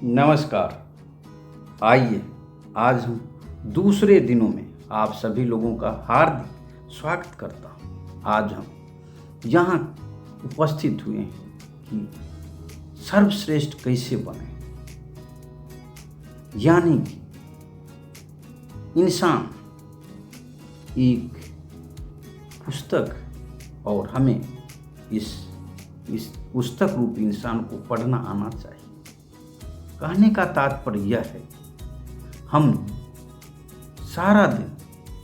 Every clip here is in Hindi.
नमस्कार। आइए आज हम दूसरे दिनों में आप सभी लोगों का हार्दिक स्वागत करता हूँ। आज हम यहाँ उपस्थित हुए हैं कि सर्वश्रेष्ठ कैसे बने, यानी कि इंसान एक पुस्तक और हमें इस पुस्तक रूप इंसान को पढ़ना आना चाहिए। कहने का तात्पर्य यह है, हम सारा दिन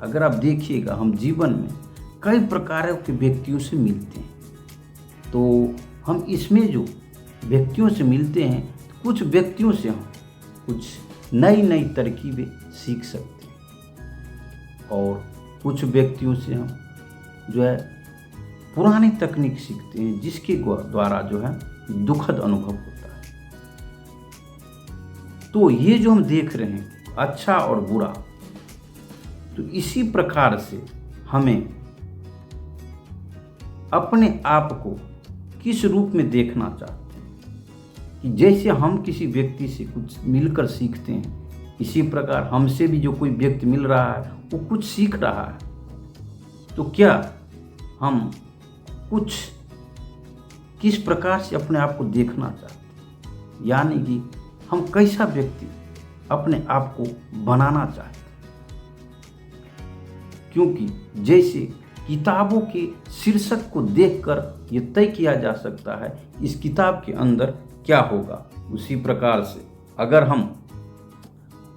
अगर आप देखिएगा, हम जीवन में कई प्रकारों के व्यक्तियों से मिलते हैं। तो हम इसमें जो व्यक्तियों से मिलते हैं, कुछ व्यक्तियों से हम कुछ नई नई तरकीबें सीख सकते हैं और कुछ व्यक्तियों से हम जो है पुरानी तकनीक सीखते हैं, जिसके द्वारा जो है दुखद अनुभव होता है। तो ये जो हम देख रहे हैं अच्छा और बुरा, तो इसी प्रकार से हमें अपने आप को किस रूप में देखना चाहते हैं कि जैसे हम किसी व्यक्ति से कुछ मिलकर सीखते हैं, इसी प्रकार हमसे भी जो कोई व्यक्ति मिल रहा है वो कुछ सीख रहा है। तो क्या हम कुछ किस प्रकार से अपने आप को देखना चाहते हैं, यानी कि हम कैसा व्यक्ति अपने आप को बनाना चाहते हैं। क्योंकि जैसे किताबों के शीर्षक को देखकर ये तय किया जा सकता है इस किताब के अंदर क्या होगा, उसी प्रकार से अगर हम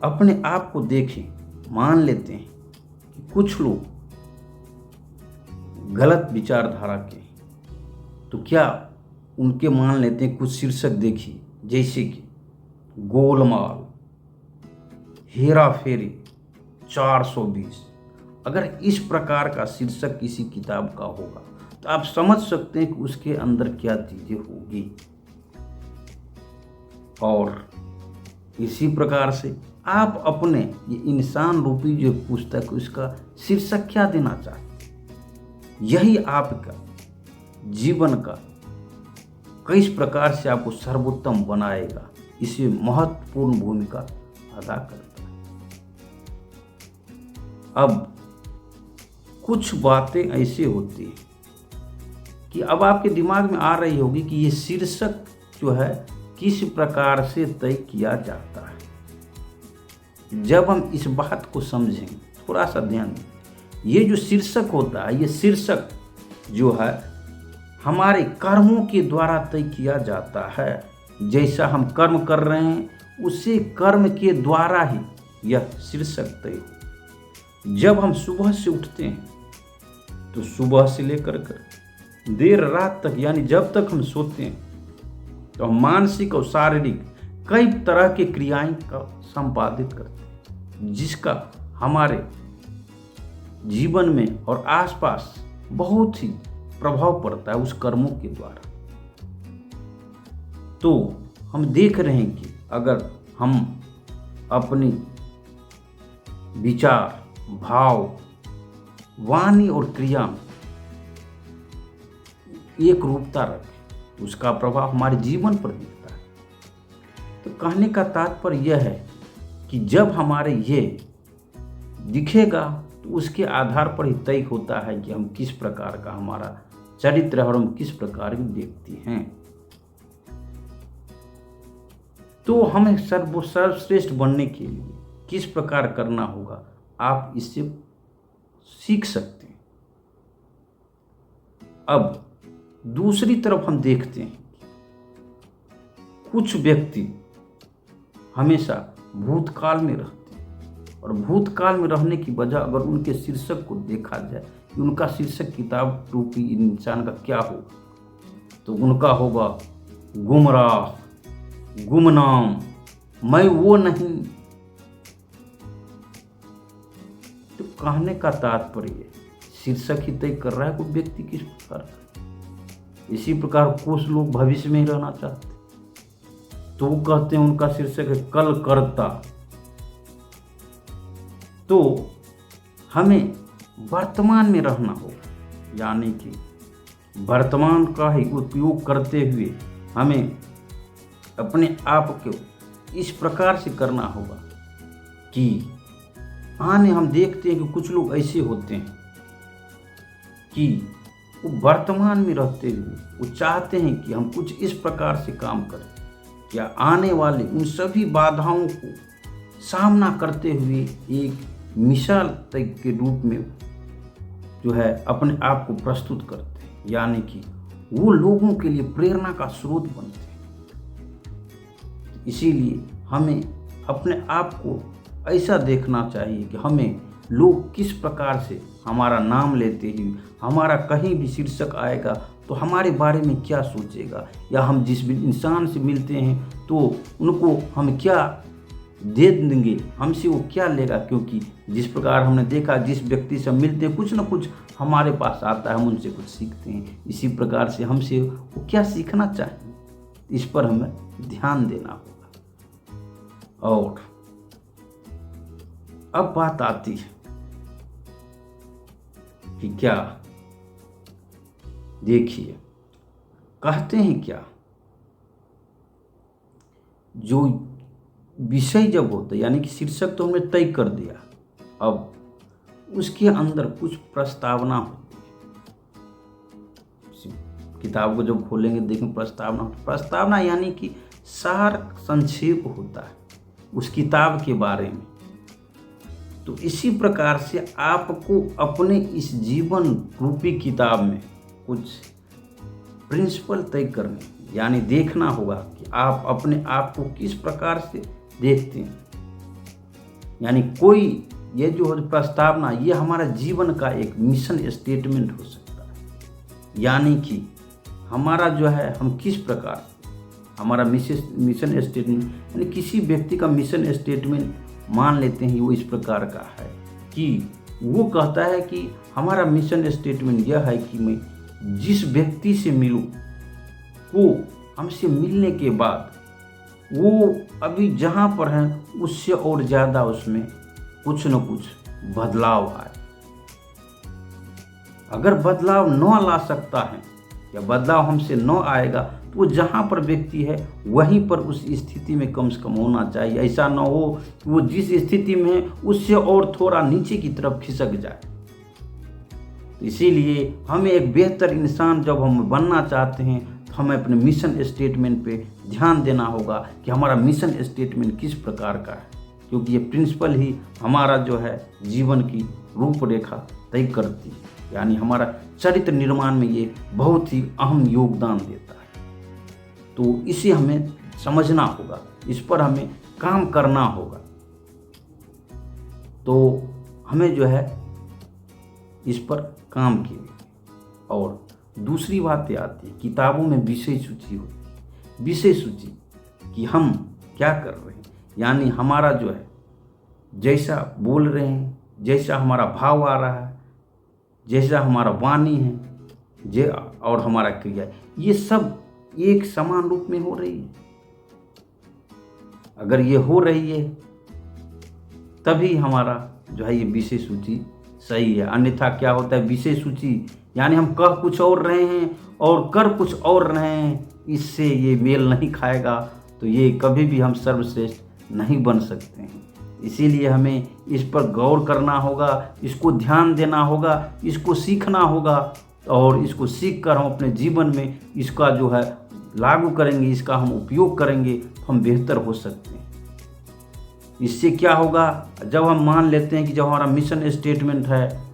अपने आप को देखें, मान लेते हैं कि कुछ लोग गलत विचारधारा के, तो क्या उनके मान लेते हैं कुछ शीर्षक देखिए, जैसे कि गोलमाल, हेरा फेरी, 420। अगर इस प्रकार का शीर्षक किसी किताब का होगा तो आप समझ सकते हैं कि उसके अंदर क्या चीजें होगी। और इसी प्रकार से आप अपने ये इंसान रूपी जो पुस्तक, उसका शीर्षक क्या देना चाहते हैं, यही आपका जीवन का किस प्रकार से आपको सर्वोत्तम बनाएगा, इसे महत्वपूर्ण भूमिका अदा करता है। अब कुछ बातें ऐसे होती हैं कि अब आपके दिमाग में आ रही होगी कि ये शीर्षक जो है किस प्रकार से तय किया जाता है। जब हम इस बात को समझें, थोड़ा सा ध्यान दें, ये जो शीर्षक होता है, ये शीर्षक जो है हमारे कर्मों के द्वारा तय किया जाता है। जैसा हम कर्म कर रहे हैं, उसी कर्म के द्वारा ही यह शीर्षक तय हो। जब हम सुबह से उठते हैं तो सुबह से लेकर कर देर रात तक, यानी जब तक हम सोते हैं, तो हम मानसिक और शारीरिक कई तरह की क्रियाएं का संपादित करते हैं, जिसका हमारे जीवन में और आसपास बहुत ही प्रभाव पड़ता है उस कर्मों के द्वारा। तो हम देख रहे हैं कि अगर हम अपनी विचार, भाव, वाणी और क्रिया में एक रूपता रखें, तो उसका प्रभाव हमारे जीवन पर दिखता है। तो कहने का तात्पर्य यह है कि जब हमारे ये दिखेगा तो उसके आधार पर ही तय होता है कि हम किस प्रकार का हमारा चरित्र है और हम किस प्रकार के व्यक्ति हैं। तो हमें सर्वश्रेष्ठ बनने के लिए किस प्रकार करना होगा, आप इससे सीख सकते हैं। अब दूसरी तरफ हम देखते हैं, कुछ व्यक्ति हमेशा भूतकाल में रहते हैं, और भूतकाल में रहने की वजह अगर उनके शीर्षक को देखा जाए कि उनका शीर्षक किताब रूपी इंसान का क्या होगा, तो उनका होगा गुमराह, गुमनाम, मैं वो नहीं। तो कहने का तात्पर्य शीर्षक ही तय कर रहा है कोई व्यक्ति किस प्रकार का। इसी प्रकार कुछ लोग भविष्य में ही रहना चाहते, तो वो कहते हैं उनका शीर्षक है कल करता। तो हमें वर्तमान में रहना होगा, यानी कि वर्तमान का ही उपयोग करते हुए हमें अपने आप को इस प्रकार से करना होगा कि आने हम देखते हैं कि कुछ लोग ऐसे होते हैं कि वो वर्तमान में रहते हुए वो चाहते हैं कि हम कुछ इस प्रकार से काम करें क्या आने वाले उन सभी बाधाओं को सामना करते हुए एक मिसाल के रूप में जो है अपने आप को प्रस्तुत करते हैं, यानी कि वो लोगों के लिए प्रेरणा का स्रोत बनते हैं। इसीलिए हमें अपने आप को ऐसा देखना चाहिए कि हमें लोग किस प्रकार से हमारा नाम लेते हुए हमारा कहीं भी शीर्षक आएगा तो हमारे बारे में क्या सोचेगा, या हम जिस भी इंसान से मिलते हैं तो उनको हम क्या दे देंगे, हमसे वो क्या लेगा। क्योंकि जिस प्रकार हमने देखा जिस व्यक्ति से हम मिलते हैं कुछ ना कुछ हमारे पास आता है, हम उनसे कुछ सीखते हैं। इसी प्रकार से हमसे वो क्या सीखना चाहिए, इस पर हमें ध्यान देना होगा। और अब बात आती है कि क्या, देखिए कहते हैं क्या, जो विषय जब होता है यानी कि शीर्षक तो हमने तय कर दिया, अब उसके अंदर कुछ प्रस्तावना होती है। किताब को जब खोलेंगे देखें प्रस्तावना, प्रस्तावना यानी कि सार संक्षेप होता है उस किताब के बारे में। तो इसी प्रकार से आपको अपने इस जीवन रूपी किताब में कुछ प्रिंसिपल तय करने, यानी देखना होगा कि आप अपने आप को किस प्रकार से देखते हैं। यानी कोई ये जो प्रस्तावना ये हमारा जीवन का एक मिशन स्टेटमेंट हो सकता है, यानी कि हमारा जो है हम किस प्रकार हमारा मिशन स्टेटमेंट, यानी किसी व्यक्ति का मिशन स्टेटमेंट मान लेते हैं वो इस प्रकार का है कि वो कहता है कि हमारा मिशन स्टेटमेंट यह है कि मैं जिस व्यक्ति से मिलूं वो हमसे मिलने के बाद वो अभी जहाँ पर है उससे और ज़्यादा उसमें कुछ न कुछ बदलाव आए। अगर बदलाव न ला सकता है या बदलाव हमसे न आएगा तो वो जहाँ पर व्यक्ति है वहीं पर उस स्थिति में कम से कम होना चाहिए। ऐसा न हो कि वो जिस स्थिति में है उससे और थोड़ा नीचे की तरफ खिसक जाए। तो इसीलिए हमें एक बेहतर इंसान जब हम बनना चाहते हैं तो हमें अपने मिशन स्टेटमेंट पे ध्यान देना होगा कि हमारा मिशन स्टेटमेंट किस प्रकार का है, क्योंकि ये प्रिंसिपल ही हमारा जो है जीवन की रूपरेखा तय करती है। यानी हमारा चरित्र निर्माण में ये बहुत ही अहम योगदान देता है। तो इसे हमें समझना होगा, इस पर हमें काम करना होगा। तो हमें जो है इस पर काम कीजिए। और दूसरी बात आती है किताबों में विषय सूची होती है। विषय सूची कि हम क्या कर रहे हैं, यानी हमारा जो है जैसा बोल रहे हैं, जैसा हमारा भाव आ रहा है, जैसा हमारा वाणी है और हमारा क्रिया, ये सब एक समान रूप में हो रही है। अगर ये हो रही है तभी हमारा जो है ये विषय सूची सही है। अन्यथा क्या होता है, विषय सूची यानी हम कह कुछ और रहे हैं और कर कुछ और रहे हैं, इससे ये मेल नहीं खाएगा, तो ये कभी भी हम सर्वश्रेष्ठ नहीं बन सकते हैं। इसीलिए हमें इस पर गौर करना होगा, इसको ध्यान देना होगा, इसको सीखना होगा, और इसको सीख कर हम अपने जीवन में इसका जो है लागू करेंगे, इसका हम उपयोग करेंगे तो हम बेहतर हो सकते हैं। इससे क्या होगा, जब हम मान लेते हैं कि जब हमारा मिशन स्टेटमेंट है,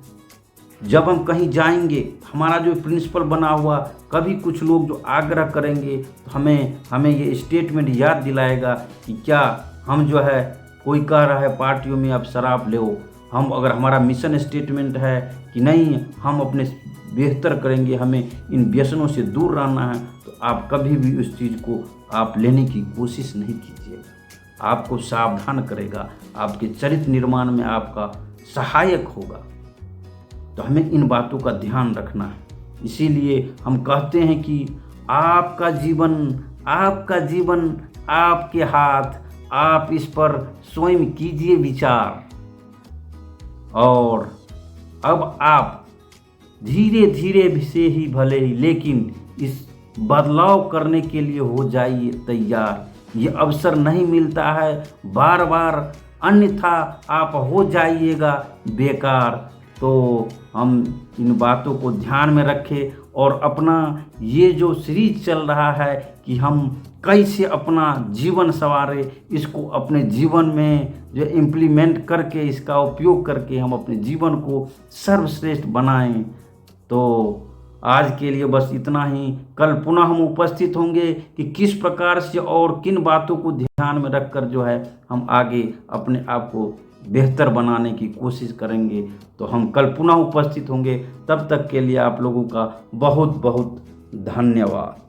जब हम कहीं जाएंगे हमारा जो प्रिंसिपल बना हुआ, कभी कुछ लोग जो आग्रह करेंगे तो हमें ये स्टेटमेंट याद दिलाएगा कि क्या हम जो है कोई कह रहा है पार्टियों में आप शराब ले, हम अगर हमारा मिशन स्टेटमेंट है कि नहीं हम अपने बेहतर करेंगे, हमें इन व्यसनों से दूर रहना है, तो आप कभी भी उस चीज़ को आप लेने की कोशिश नहीं कीजिएगा। आपको सावधान करेगा, आपके चरित्र निर्माण में आपका सहायक होगा। तो हमें इन बातों का ध्यान रखना है। इसीलिए हम कहते हैं कि आपका जीवन आपके हाथ, आप इस पर स्वयं कीजिए विचार, और अब आप धीरे धीरे से ही भले ही लेकिन इस बदलाव करने के लिए हो जाइए तैयार। ये अवसर नहीं मिलता है बार बार, अन्यथा आप हो जाइएगा बेकार। तो हम इन बातों को ध्यान में रखें और अपना ये जो सीरीज चल रहा है कि हम कैसे अपना जीवन संवारे, इसको अपने जीवन में जो इम्प्लीमेंट करके, इसका उपयोग करके हम अपने जीवन को सर्वश्रेष्ठ बनाएं। तो आज के लिए बस इतना ही। कल पुनः हम उपस्थित होंगे कि किस प्रकार से और किन बातों को ध्यान में रखकर जो है हम आगे अपने आप को बेहतर बनाने की कोशिश करेंगे। तो हम कल पुनः उपस्थित होंगे। तब तक के लिए आप लोगों का बहुत बहुत धन्यवाद।